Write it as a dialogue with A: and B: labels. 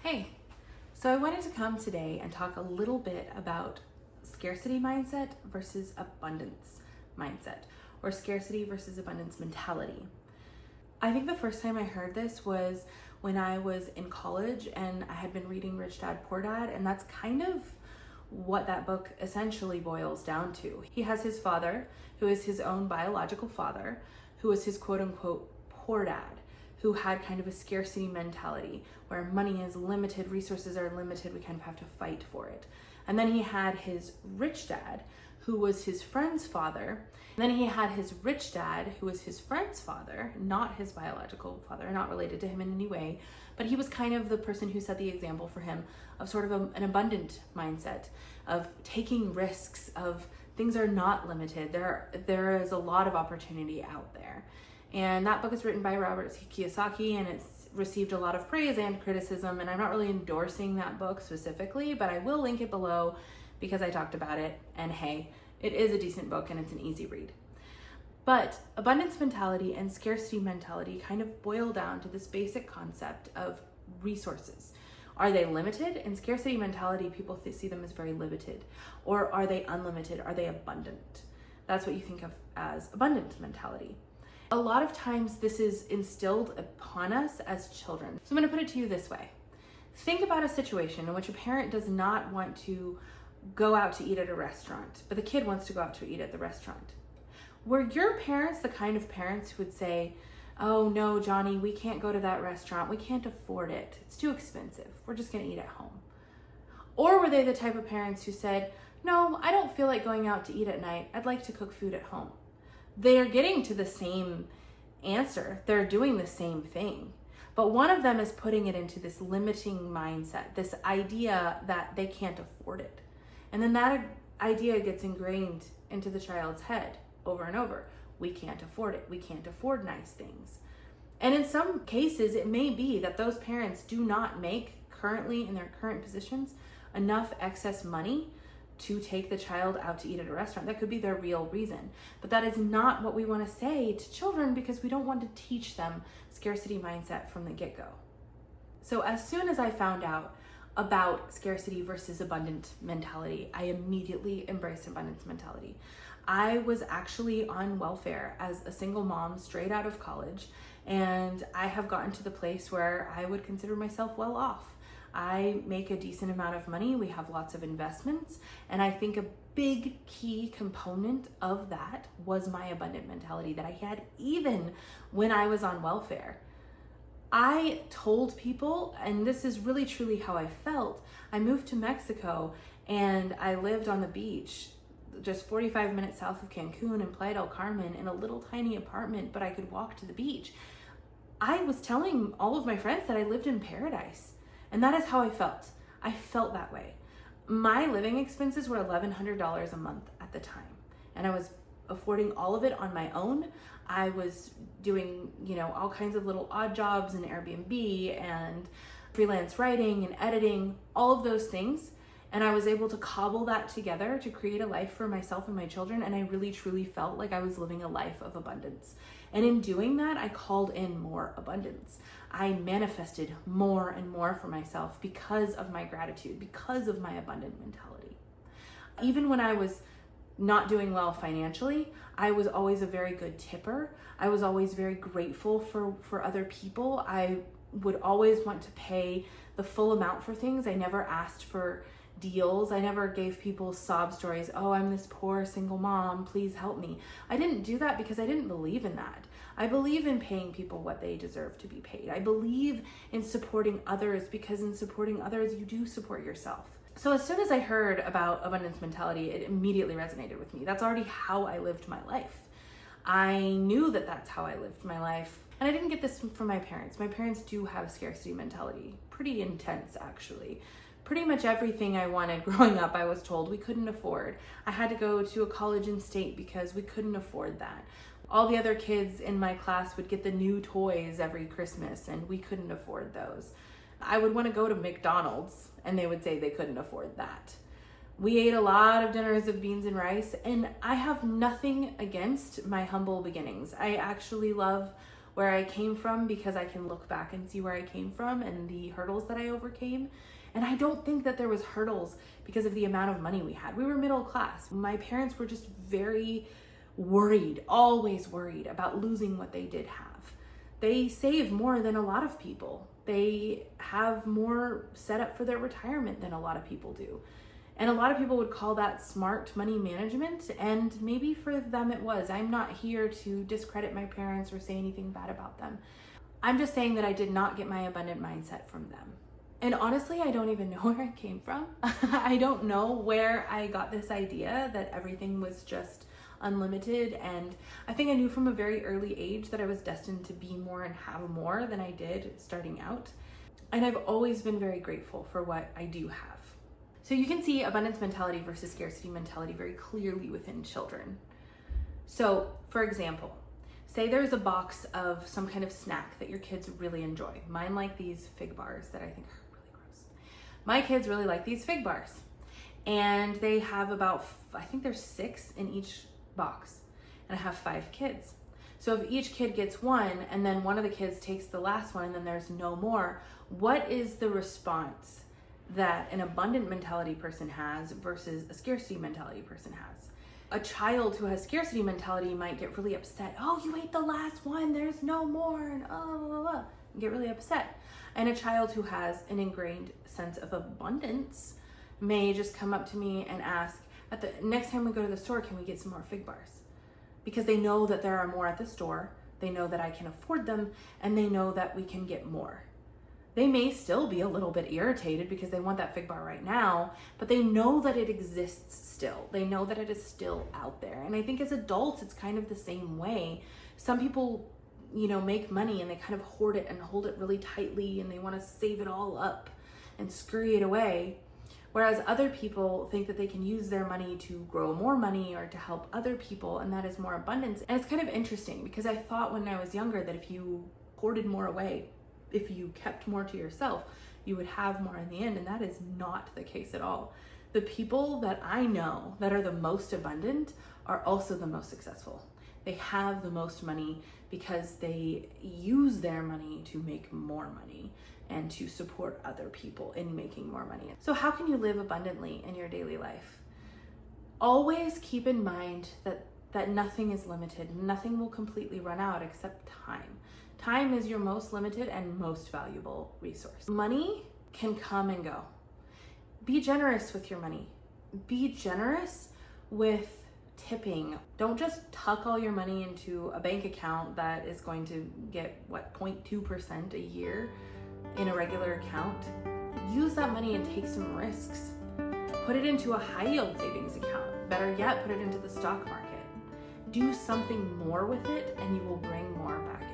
A: Hey, so I wanted to come today and talk a little bit about scarcity mindset versus abundance mindset, or scarcity versus abundance mentality. I think the first time I heard this was when I was in college and I had been reading Rich Dad, Poor Dad, and that's kind of what that book essentially boils down to. He has his father, who is his own biological father, who is his quote unquote poor dad, who had kind of a scarcity mentality where money is limited, resources are limited, we kind of have to fight for it. And then he had his rich dad, who was his friend's father. And then he had his rich dad, who was his friend's father, not his biological father, not related to him in any way, but he was kind of the person who set the example for him of sort of an abundant mindset, of taking risks, of things are not limited. There is a lot of opportunity out there. And that book is written by Robert Kiyosaki, and it's received a lot of praise and criticism, and I'm not really endorsing that book specifically, but I will link it below because I talked about it, and hey, it is a decent book and it's an easy read. But abundance mentality and scarcity mentality kind of boil down to this basic concept of resources. Are they limited? In scarcity mentality, people see them as very limited. Or are they unlimited? Are they abundant? That's what you think of as abundant mentality. A lot of times this is instilled upon us as children. So I'm going to put it to you this way. Think about a situation in which a parent does not want to go out to eat at a restaurant, but the kid wants to go out to eat at the restaurant. Were your parents the kind of parents who would say, "Oh no, Johnny, we can't go to that restaurant. We can't afford it. It's too expensive. We're just going to eat at home"? Or were they the type of parents who said, "No, I don't feel like going out to eat at night. I'd like to cook food at home"? They are getting to the same answer. They're doing the same thing. But one of them is putting it into this limiting mindset, this idea that they can't afford it. And then that idea gets ingrained into the child's head over and over. We can't afford it. We can't afford nice things. And in some cases, it may be that those parents do not make currently in their current positions enough excess money to take the child out to eat at a restaurant. That could be their real reason. But that is not what we want to say to children because we don't want to teach them scarcity mindset from the get-go. So as soon as I found out about scarcity versus abundant mentality, I immediately embraced abundance mentality. I was actually on welfare as a single mom straight out of college, and I have gotten to the place where I would consider myself well off. I make a decent amount of money. We have lots of investments. And I think a big key component of that was my abundant mentality that I had even when I was on welfare. I told people, and this is really truly how I felt, I moved to Mexico and I lived on the beach just 45 minutes south of Cancun in Playa del Carmen in a little tiny apartment, but I could walk to the beach. I was telling all of my friends that I lived in paradise. And that is how I felt. I felt that way. My living expenses were $1,100 a month at the time. And I was affording all of it on my own. I was doing, all kinds of little odd jobs in Airbnb and freelance writing and editing, all of those things. And I was able to cobble that together to create a life for myself and my children. And I really, truly felt like I was living a life of abundance. And in doing that, I called in more abundance. I manifested more and more for myself because of my gratitude, because of my abundant mentality. Even when I was not doing well financially, I was always a very good tipper. I was always very grateful for other people. I would always want to pay the full amount for things. I never asked for deals. I never gave people sob stories. "Oh, I'm this poor single mom, please help me." I didn't do that because I didn't believe in that. I believe in paying people what they deserve to be paid. I believe in supporting others because in supporting others, you do support yourself. So as soon as I heard about abundance mentality, it immediately resonated with me. That's already how I lived my life. I knew that that's how I lived my life. And I didn't get this from my parents. My parents do have a scarcity mentality, pretty intense actually. Pretty much everything I wanted growing up, I was told we couldn't afford. I had to go to a college in state because we couldn't afford that. All the other kids in my class would get the new toys every Christmas and we couldn't afford those. I would want to go to McDonald's and they would say they couldn't afford that. We ate a lot of dinners of beans and rice, and I have nothing against my humble beginnings. I actually love where I came from because I can look back and see where I came from and the hurdles that I overcame. And I don't think that there was hurdles because of the amount of money we had. We were middle class. My parents were just very worried, always worried about losing what they did have. They save more than a lot of people. They have more set up for their retirement than a lot of people do. And a lot of people would call that smart money management, and maybe for them it was. I'm not here to discredit my parents or say anything bad about them. I'm just saying that I did not get my abundant mindset from them. And honestly, I don't even know where it came from. I don't know where I got this idea that everything was just unlimited. And I think I knew from a very early age that I was destined to be more and have more than I did starting out. And I've always been very grateful for what I do have. So you can see abundance mentality versus scarcity mentality very clearly within children. So for example, say there's a box of some kind of snack that your kids really enjoy. Mine like these fig bars that I think are really gross. My kids really like these fig bars. And they have about, I think there's 6 in each box. And I have 5 kids. So if each kid gets one and then one of the kids takes the last one and then there's no more, what is the response that an abundant mentality person has versus a scarcity mentality person has? A child who has scarcity mentality might get really upset. Oh, you ate the last one, there's no more, and and get really upset. And a child who has an ingrained sense of abundance may just come up to me and ask, at the next time we go to the store, can we get some more fig bars? Because they know that there are more at the store, they know that I can afford them, and they know that we can get more. They may still be a little bit irritated because they want that fig bar right now, but they know that it exists still. They know that it is still out there. And I think as adults, it's kind of the same way. Some people, make money and they kind of hoard it and hold it really tightly and they want to save it all up and scurry it away. Whereas other people think that they can use their money to grow more money or to help other people, and that is more abundance. And it's kind of interesting because I thought when I was younger that if you hoarded more away, if you kept more to yourself, you would have more in the end, and that is not the case at all. The people that I know that are the most abundant are also the most successful. They have the most money because they use their money to make more money and to support other people in making more money. So how can you live abundantly in your daily life? Always keep in mind that nothing is limited. Nothing will completely run out except time. Time is your most limited and most valuable resource. Money can come and go. Be generous with your money. Be generous with tipping. Don't just tuck all your money into a bank account that is going to get 0.2% a year in a regular account. Use that money and take some risks. Put it into a high yield savings account. Better yet, put it into the stock market. Do something more with it and you will bring more back